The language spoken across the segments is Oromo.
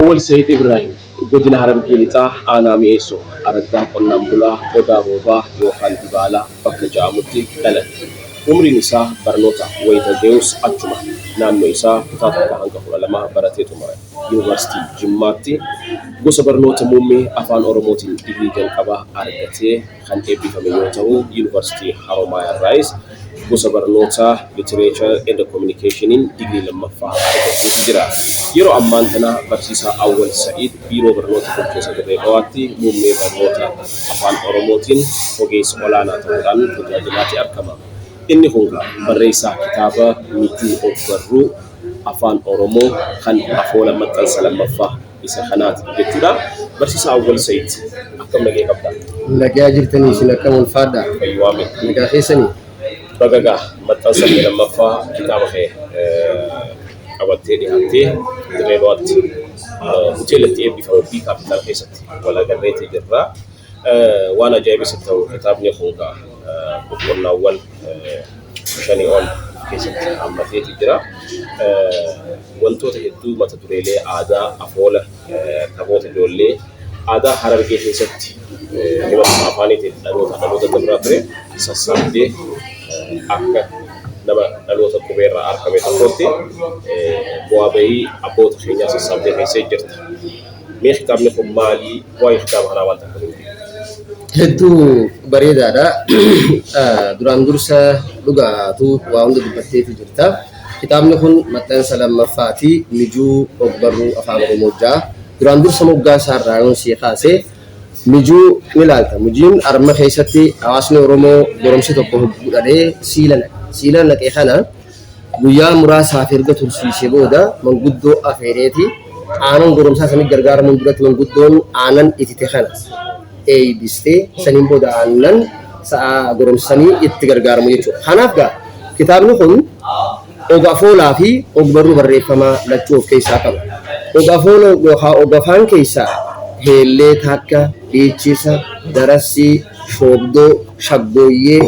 أول سيد إبراهيم قدنا هرم كيلتا أنا ميسو أردنا قلنا مبلا قدا بوبا يوخان دبالا بكجا مدي دلت عمري نساء برنوتا ويتا ديوس أجمع نام نساء تاتا كهانك فلما براتيتو مرة يونيفرسيتي جماتي gosa barnoota muummee afaan oromootiin digrii jalqabaa argatee kan eebbifame yoo ta'u yuunivarsiitii Haromaayaa irraayis gosa barnoota literature and communicationin digrii lammaffaa argachuutu jira. Yeroo ammaan tana barsiisaa Awwal Sa'iid biiroo barnoota Bulchiinsa Dirree Dhawaatti muummee barnoota afaan oromootiin ogeessa olaanaa ta'uudhaan tajaajilaatti argama. Inni kun barreessaa kitaaba Mijuu Ogbarruu afaan oromoo kan afoola maxxansa lammaffaa isa kanaati jechuudha. Barsiisaa Awwal Sa'iid akkam nagee qabda? Nagaa jirtanii isin akkam ulfaadha? Fayyaame. Nagaa keessanii? Bagagaa maxxansa lammaffaa kitaaba kee qabattee dhiyaattee Dirree Dhawaatti hoteelatti eebbifame fi kaapitaala keessatti walagarreetii jirra. Waan ajaa'ibsiisa ta'u kitaabni kun boqonnaawwan 5 ol keessatti hammateeti jira. Wantoota hedduu mata dureelee aadaa afoola taphoota ijoollee aadaa Harargee keessatti himata afaaniitiin dhaloota dabraa ture sassaabdee akka nama dhaloota qubeerraa argame tokkotti bu'aa bahii abboota keenyaa sassaabdee keessee jirta. Mee kitaabni kun maalii? Waa'ee kitaaba kanaa waan takka nuti? Hedduu bareedaadha. Duraan dursa dhugaatu waa hunda dubbatteetu jirta. Kitaabni kun maxxansa lammaffaati. Mijuu Ogbarruu afaan oromoo ja'a. Duraan dursa moggaa isaarraa yoon sii kaasee mijuu ni ilaalta. Mijuun arma keessatti hawaasni oromoo goromsi tokko godhadhee siila naqee kana guyyaa muraasaaf erga tursiisee booda manguddoo afeereeti aanan goromsaa sanitti gargaaramuun duratti manguddoon aanan itite kana eeybistee saniin booda aannan sa'a goromsanii itti gargaaramu jechuudha. Kanaaf kitaabni kun ogafoolaa fi ogbarruu barreeffamaa lachuu of keessaa qaba. Ogafoola yookaan ogafaan keessaa heellee takka, dhiichisa, darassii, shoobdoo, shaggooyyee,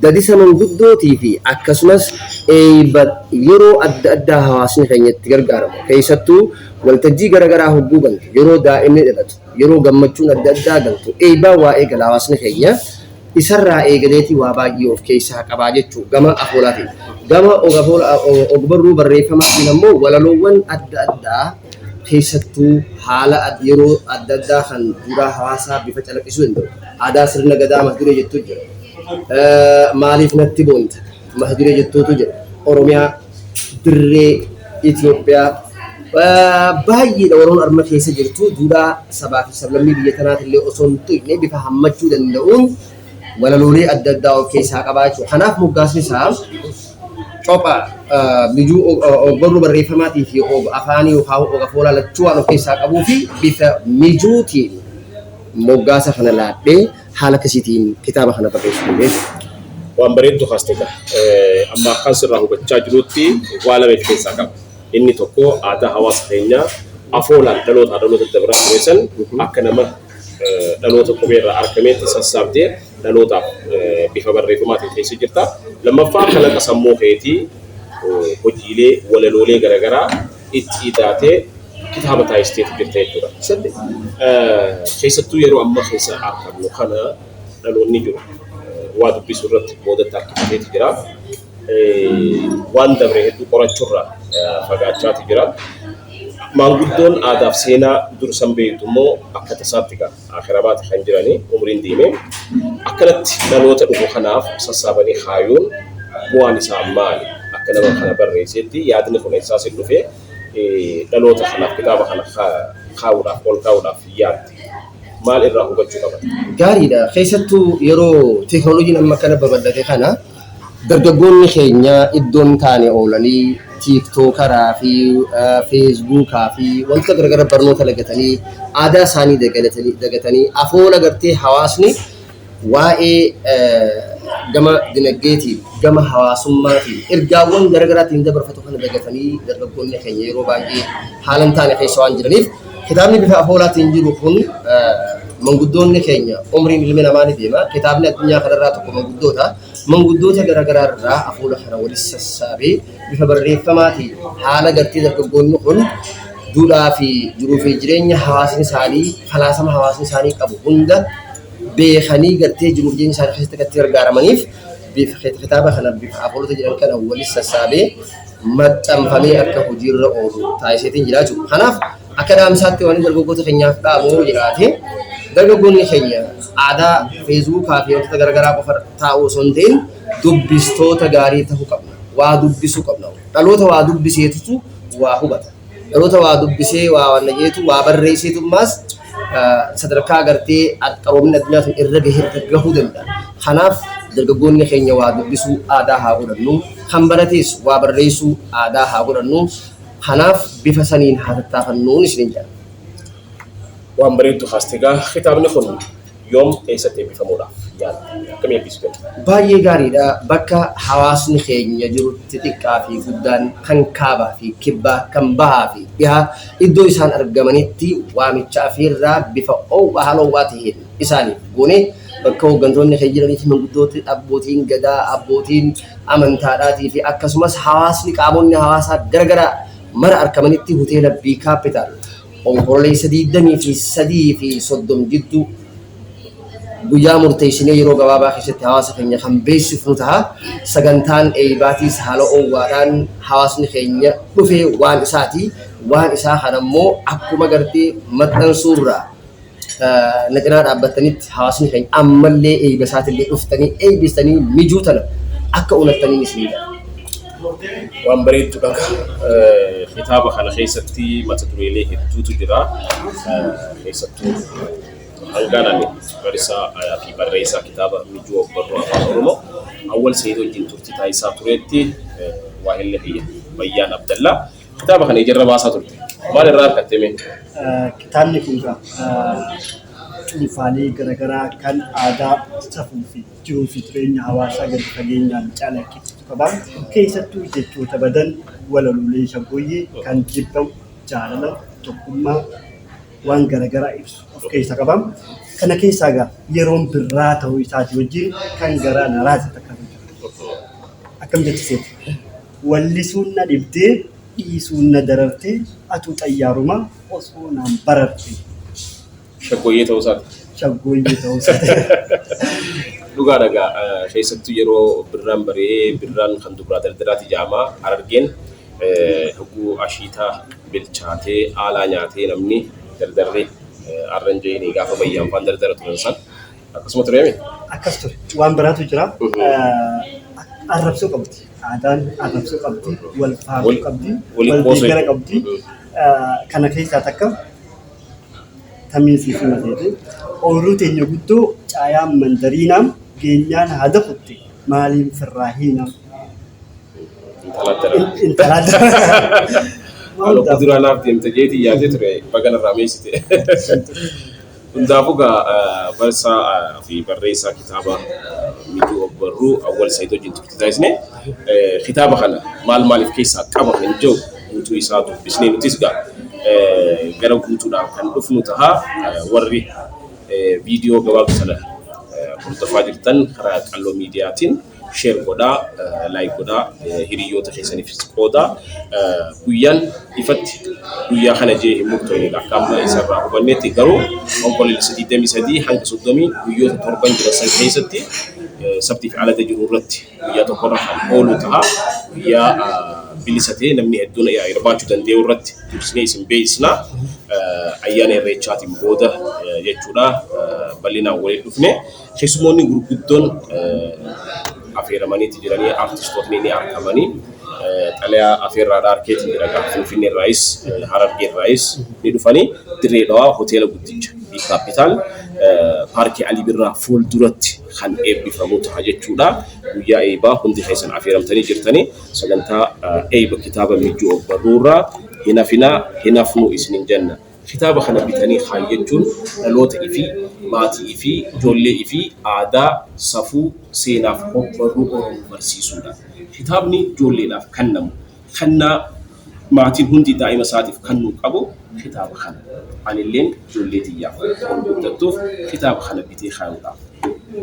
dadisa manguddootii fi akkasumas yeroo adda addaa hawaasni keenya itti gargaaramu. Keessattuu waltajjii garaagaraa hogguu galtu, yeroo daa'imni dhalatu, yeroo gammachuun adda addaa galtu, eebbaa waa'ee gala hawaasni keenya isarraa eegaleetii waa baay'ee of keessaa qabaa jechuudha gama afoolaatiin. Gama ogbarruu barreeffamaatiin ammoo walaloowwan adda addaa keessattuu haala yeroo adda addaa kan duraa hawaasaa bifa calaqqisuu danda'u. Aadaa sirna gadaa mata duree jettu jira. Maaliif natti boonta? Mata duree jettuutu jira. Oromiyaa, Dirree, Itoophiyaa baay'eedha Oromoon arma keessa jirtu duudhaa sabaa fi sablammii biyya tanaatillee osoo hin tuqne bifa hammachuu danda'uun walaloolee adda addaa of keessaa qabaa jechuudha. Kanaaf moggaasni isaa copha mijuu ogbarruu barreeffamaatii fi afaanii yookaan ogafoolaa lachuu waan of keessaa qabuu fi bifa mijuutiin moggaasa kana laadhee haala akkasiitiin kitaaba kana barreessuudhaaf. Waan bareeddu haastega amma akkan sirraa hubachaa jirutti waa lama keessaa qaba. Inni tokko aadaa hawaasa keenyaa afoolaan dhaloota dabraa tureessan akka nama dhaloota qubeerraa argameetti sassaabdee dhalootaaf bifa barreeffamaatiin keessa jirta. Lammaffaa kalaqa sammuu keetii hojiilee walaloolee garaagaraa itti hidhaatee kitaaba taasisteetu jirta jechuudha. Keessattuu yeroo amma keessa argamu kana dhaloonni jiru waa dubbisuu irratti boodatti harkifateeti jira. Waan dabre hedduu qorachuurraa fagaachaati jira. Maanguddoon aadaa fi seenaa dursan beektu immoo akka tasaatti akhirabaati kan jiranii umriin deemee akkanatti dhaloota dhufu kanaaf sassaabanii kaayuun bu'aan isaa maali? Akka nama kana barreessetti yaadni kun eessaas hin dhufee dhaloota kanaaf kitaaba kana kaa'uudhaaf ol kaa'uudhaaf yaadde. Maal irraa hubachuu qaban? Gaariidha. Keessattuu yeroo teekinooloojiin amma kana babal'ate kana dargaggoonni keenya iddoon taane oolanii tiiktookaraa fi feesbuukaa fi wanta garagaraa barnoota lagatanii aadaa isaanii dagatanii afoola gartee hawaasni waa'ee gama dinagdeetiin gama hawaasummaatiin ergaawwan garagaraatiin dabarfatu kana dagatanii dargaggoonni keenya yeroo baay'ee haalan taane keessa waan jiraniif kitaabni bifa afoolaatiin jiru kun manguddoonni keenya umriin ilmi namaa ni deema kitaabni addunyaa kanarraa tokko manguddoota garagaraa irraa afoola kana walis sassaabee bifa barreeffamaatiin haala gartee dargaggoonni kun duudhaa fi jiruu fi jireenya hawaasni isaanii falaasama hawaasni isaanii qabu hunda beekanii gartee jiruuf jireenya isaanii keessatti gatti gargaaramaniif kitaaba kana bifa afoolota jedhan kana walis sassaabee maxxanfamee akka hojiirra oolu taasiseetiin jira jechuudha. Kanaaf akka dhaamsaatti waan dargaggoota keenyaaf dhaamu jiraate dargaggoonni keenya aadaa feesbuukaa fi wantoota garagaraa qofa taa'uu osoo hin ta'in dubbistoota gaarii ta'uu qabna. Waa dubbisuu qabna. Dhaloota waa dubbiseetu waa hubata. Dhaloota waa dubbisee waa wannajeetu waa barreesseetu ammaas sadarkaa gartee qaroomina addunyaa sun irra gahuu danda'a. Kanaaf dargaggoonni keenya waa dubbisuu aadaa haa godhannu. Kan barates waa barreessuu aadaa haa godhannu. Kanaaf bifa saniin haa tattaafannuun isiniin jedha. Waan bareedu haastegaa kitaabni kun yoom eessatti eebbifamuudhaaf yaadda? Akkamii eebbisuu? Baay'ee gaariidha. Bakka hawaasni keenya jirutti xiqqaa fi guddaan kan kaabaa fi kibbaa kan bahaa fi dhihaa iddoo isaan argamanitti waamicha afiirraa bifa haala ho'aa ta'een isaaniif goone bakka hooggantoonni keenya jiranii fi manguddooti abbootiin gadaa abbootiin amantaadhaatii fi akkasumas hawaasni qaamonni hawaasaa garagaraa mara argamanitti hoteela Bii Kaapitaal onkololeessa 23 fi 30 jidduu guyyaa murteessinee yeroo gabaabaa keessatti hawaasa keenya kan beeksifnu ta'a. Sagantaan eebaatiis haala ho'aadhaan hawaasni keenya dhufee waan isaati. Waan isaa kanammoo akkuma gartee maxxansuurraa na cinaa dhaabbattanitti hawaasni keenya ammallee eeba isaatillee dhuftanii eebbistanii mijuu tana akka unattanii isiniidha. Waan bareedduudha. Kitaaba kana keessatti mata dureelee hedduutu jira. Keessattuu hangaanani barisaa fi barreessaa kitaaba mijuu ogbarruu afaan Oromoo awwal Sayyid wajjin turtii taasisaa turetti waahillee kiyya Bayyaan Abdallaa kitaaba kana ijarra baasaa turte. Maal irraa argattee? Kitaabni kun cuunfaalee garaagaraa kan aadaa safuu fi jiruu fi jireenya hawaasaa gadi fageenyaan calaqqisiisu qaba. Keessattuu jechoota badan walalolee shaggooyyee kan jibbamu jaalala tokkummaa waan garaagaraa ibsu of keessa qaba. Kana keessaa egaa yeroon birraa ta'uu isaati wajjin kan garaa na raasisa akkam jechiseeti. Wallisuun na dhibdee dhiisuun na darartee atuu xayyaaruma osoo naan bararte. Shaggooyyee ta'uu isaati. Shaggooyyee ta'uu isaati. Dhugaa dhagaa keessattuu yeroo birraan baree birraan kan dubaraa daldalaati jaamaa Harargeen hoguu ashiitaa bilchaatee aalaa nyaatee namni dardarree arranjeenii gaafa Bayyaan faan dardara turan san akkasuma tureemi. Akkas ture waan biraatu jira. Arrabsoo qabdi. Aadaan arrabsoo qabdi. Wal faamuu qabdi. Wal deeggara qabdi. Kana keessaa takka tamiisiif himateeti. Ooluu teenya guddoo caayaan mandariinaam geenyaan haada kutte maaliin firraa hiinam. Intalaadda. Haaloo kuduraa naaf deemte jeetii yaadee ture baganarraa meessite. Hundaafuu barsaa fi barreessaa kitaaba mijuu ogbarruu awwal Sayyid wajjin turtii taasisne kitaaba kana maaliif keessaa qaba hin jiru guutuu isaa dubbisnee nutis gara guutuudhaan kan dhufnu ta'a warri viidiyoo gabaabaa sana hordofaa jirtan karaa qalloo miidiyaatiin share godhaa, like godhaa, hiriyoota keessaniifis qoodaa. Guyyaan ifatti guyyaa kana jee hin murtoofne akka amma isarraa hubannetti garuu onkololeessa 23 hanga 30 guyyoota 7 jiran san keessatti sabtii fi alata jiru irratti guyyaa tokkorra kan oolu ta'a. Guyyaa bilisa ta'e namni hedduun hirmaachuu danda'u irratti dursnee isin beeksisna. Ayyaana Irreechaatiin booda jechuudha bal'inaan waliin dhufne keessumoonni gurguddoon affeeramanii jiranii artistootni ni argamanii xalayaa affeerraa arkeetiin jira Finfinnee irraayis Harargee irraayis ni dhufanii Dirree Dhawaa hoteela guddicha Bii Kaapitaal paarkii Alii Birraa fuulduratti kan eebbifamu ta'a jechuudha. Guyyaa eebaa hundi keessan affeeramtanii jirtanii sagantaa eeba kitaaba Mijjuu Ogbarruurraa hin hafinaa hin hafnuu isiniin jenna. Kitaaba kana bitanii kaayyachuun dhaloota fi maatii fi ijoollee fi aadaa safuu seenaaf ogbarruu Oromoo barsiisuudha. Kitaabni ijoolleedhaaf kennamu kennaa maatiin hundi daa'ima isaatiif kennuu qabu kitaaba kana. Anilleen ijoollee xiyyaaf guddattuuf kitaaba kana bitee kaayuudhaaf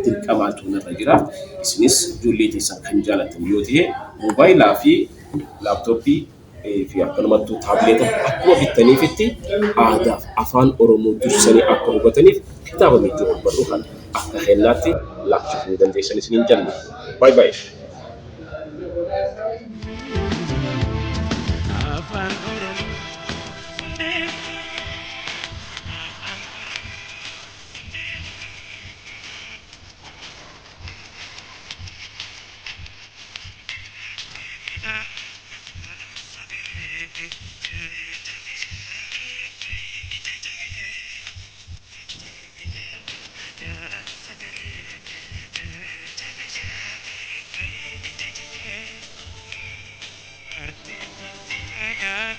dirqamaatu narra jira. Isinis ijoollee teessan kan jaalatan yoo ta'e moobaayilaa fi laaptooppii fi akkanumattuu taabileeta akkuma bittaniifitti aadaa fi afaan Oromoo dursanii akka hubataniif kitaaba Mijjuu Ogbarruu kana akka kennaatti laachifuu dandeessan isiniin jenna. Baay'ee baay'ee. Yeah.